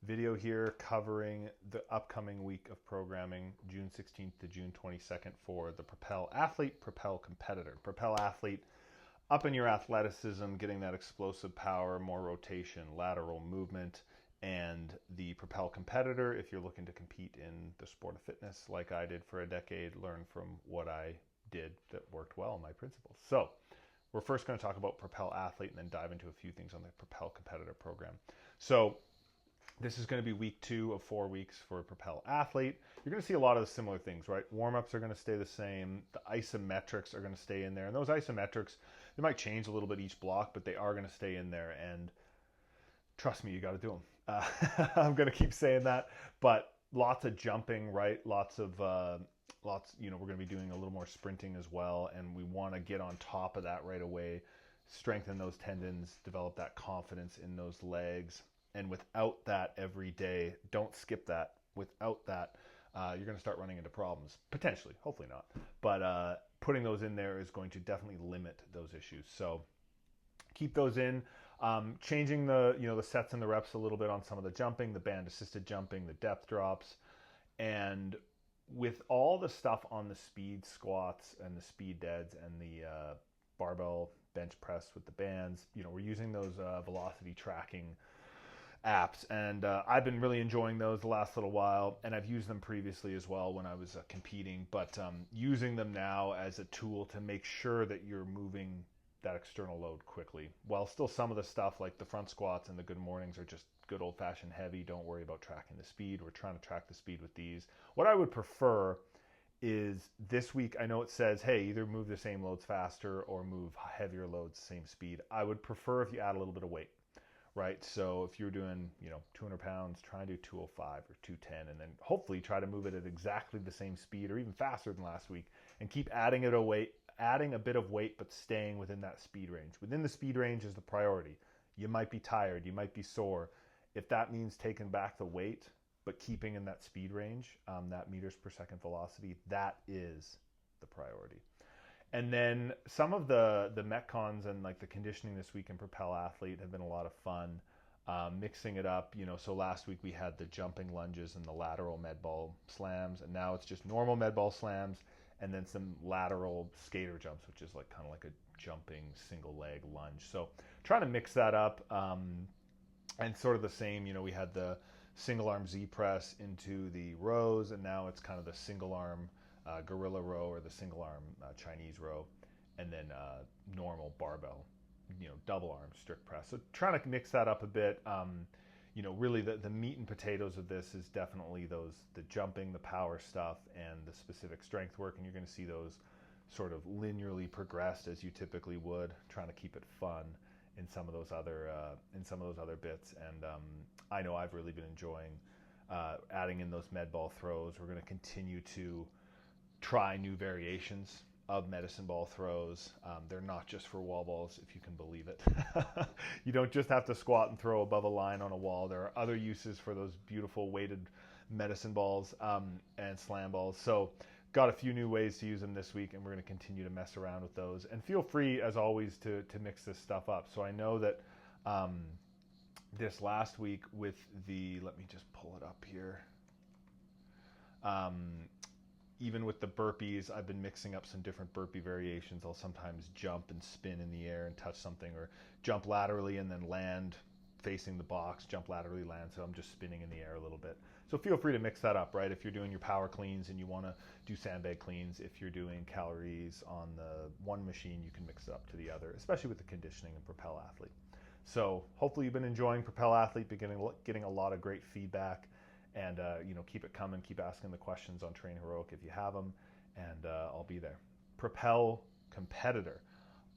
video here covering the upcoming week of programming, June 16th to June 22nd, for the Propel Athlete, Propel Competitor. Propel Athlete, up in your athleticism, getting that explosive power, more rotation, lateral movement, and the Propel Competitor, if you're looking to compete in the sport of fitness like I did for a decade, learn from what I did that worked well in my principles. So we're first going to talk about Propel Athlete and then dive into a few things on the Propel Competitor program. So this is going to be week 2 of 4 weeks for Propel Athlete. You're going to see a lot of the similar things, right? Warm-ups are going to stay the same. The isometrics are going to stay in there. And those isometrics, they might change a little bit each block, but they are going to stay in there. And trust me, you got to do them. I'm going to keep saying that, but lots of jumping, right? We're going to be doing a little more sprinting as well. And we want to get on top of that right away, strengthen those tendons, develop that confidence in those legs. And without that every day, don't skip that. Without that, you're going to start running into problems. Potentially, hopefully not. But putting those in there is going to definitely limit those issues. So keep those in. Changing the sets and the reps a little bit on some of the jumping, the band assisted jumping, the depth drops. And with all the stuff on the speed squats and the speed deads and the barbell bench press with the bands, we're using those velocity tracking apps, and I've been really enjoying those the last little while, and I've used them previously as well when I was competing, but using them now as a tool to make sure that you're moving that external load quickly. While still some of the stuff like the front squats and the good mornings are just good old-fashioned heavy, don't worry about tracking the speed. We're trying to track the speed with these. What I would prefer is this week, I know it says, hey, either move the same loads faster or move heavier loads same speed. I would prefer if you add a little bit of weight. Right, so if you're doing 200 pounds, try and do 205 or 210, and then hopefully try to move it at exactly the same speed or even faster than last week, and keep adding a bit of weight, but staying within that speed range. Within the speed range is the priority. You might be tired, you might be sore. If that means taking back the weight, but keeping in that speed range, that meters per second velocity, that is the priority. And then some of the Metcons and like the conditioning this week in Propel Athlete have been a lot of fun. Mixing it up, so last week we had the jumping lunges and the lateral med ball slams, and now it's just normal med ball slams and then some lateral skater jumps, which is like kind of like a jumping single leg lunge. So trying to mix that up, and sort of the same, we had the single arm Z press into the rows, and now it's kind of the single arm gorilla row or the single arm Chinese row, and then normal barbell, double arm strict press. So trying to mix that up a bit. Really the meat and potatoes of this is definitely the jumping, the power stuff, and the specific strength work, and you're going to see those sort of linearly progressed as you typically would, trying to keep it fun in some of those other bits. And I know I've really been enjoying adding in those med ball throws. We're going to continue to try new variations of medicine ball throws. They're not just for wall balls, if you can believe it. You don't just have to squat and throw above a line on a wall. There are other uses for those beautiful weighted medicine balls and slam balls. So got a few new ways to use them this week, and we're going to continue to mess around with those. And feel free, as always, to mix this stuff up. So I know that this last week with let me just pull it up here. Even with the burpees, I've been mixing up some different burpee variations. I'll sometimes jump and spin in the air and touch something, or jump laterally and then land facing the box, jump laterally, land. So I'm just spinning in the air a little bit. So feel free to mix that up, right? If you're doing your power cleans and you want to do sandbag cleans, if you're doing calories on the one machine, you can mix it up to the other, especially with the conditioning and Propel Athlete. So hopefully you've been enjoying Propel Athlete, getting a lot of great feedback. And, keep it coming. Keep asking the questions on Train Heroic if you have them, and I'll be there. Propel Competitor.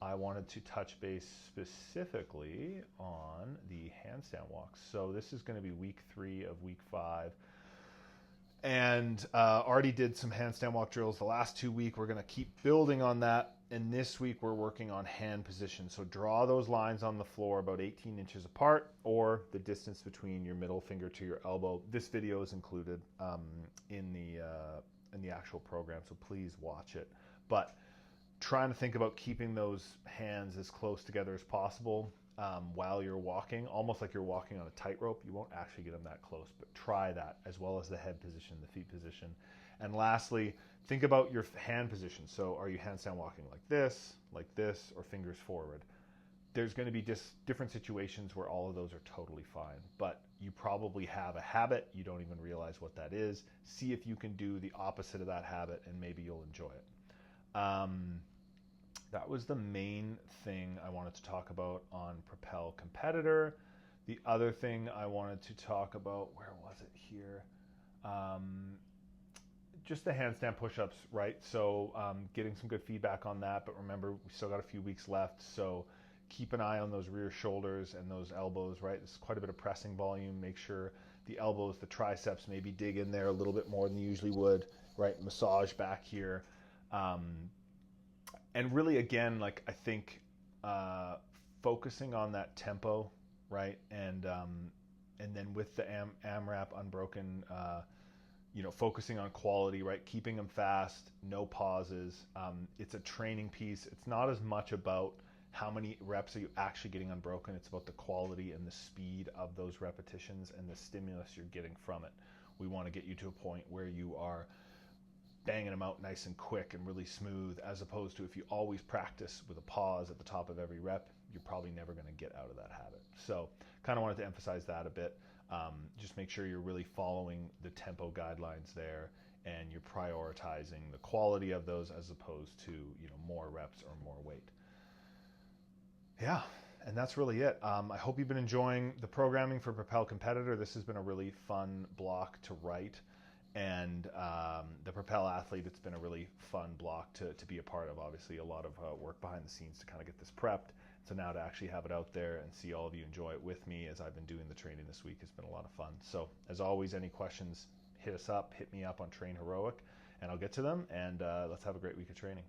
I wanted to touch base specifically on the handstand walks. So this is going to be week 3 of week 5. And already did some handstand walk drills the last 2 weeks. We're going to keep building on that. And this week we're working on hand position. So draw those lines on the floor about 18 inches apart, or the distance between your middle finger to your elbow. This video is included in the actual program, so please watch it. But trying to think about keeping those hands as close together as possible. while you're walking, almost like you're walking on a tightrope. You won't actually get them that close, but try that, as well as the head position, the feet position. And lastly, think about your hand position. So are you handstand walking like this, or fingers forward? There's going to be different situations where all of those are totally fine, but you probably have a habit. You don't even realize what that is. See if you can do the opposite of that habit, and maybe you'll enjoy it. That was the main thing I wanted to talk about on Propel Competitor. The other thing I wanted to talk about, where was it here? Just the handstand push-ups, right? So getting some good feedback on that, but remember, we still got a few weeks left, so keep an eye on those rear shoulders and those elbows, right? This is quite a bit of pressing volume. Make sure the elbows, the triceps, maybe dig in there a little bit more than you usually would, right? Massage back here. And really, again, like, I think focusing on that tempo, right? And then with the AMRAP unbroken, focusing on quality, right? Keeping them fast, no pauses. It's a training piece. It's not as much about how many reps are you actually getting unbroken. It's about the quality and the speed of those repetitions and the stimulus you're getting from it. We want to get you to a point where you are banging them out nice and quick and really smooth, as opposed to if you always practice with a pause at the top of every rep, you're probably never going to get out of that habit. So kind of wanted to emphasize that a bit. Just make sure you're really following the tempo guidelines there, and you're prioritizing the quality of those as opposed to more reps or more weight. Yeah, and that's really it. I hope you've been enjoying the programming for Propel Competitor. This has been a really fun block to write. And the Propel Athlete, it's been a really fun block to be a part of. Obviously, a lot of work behind the scenes to kind of get this prepped. So now to actually have it out there and see all of you enjoy it with me as I've been doing the training this week has been a lot of fun. So as always, any questions, hit me up on Train Heroic, and I'll get to them. And let's have a great week of training.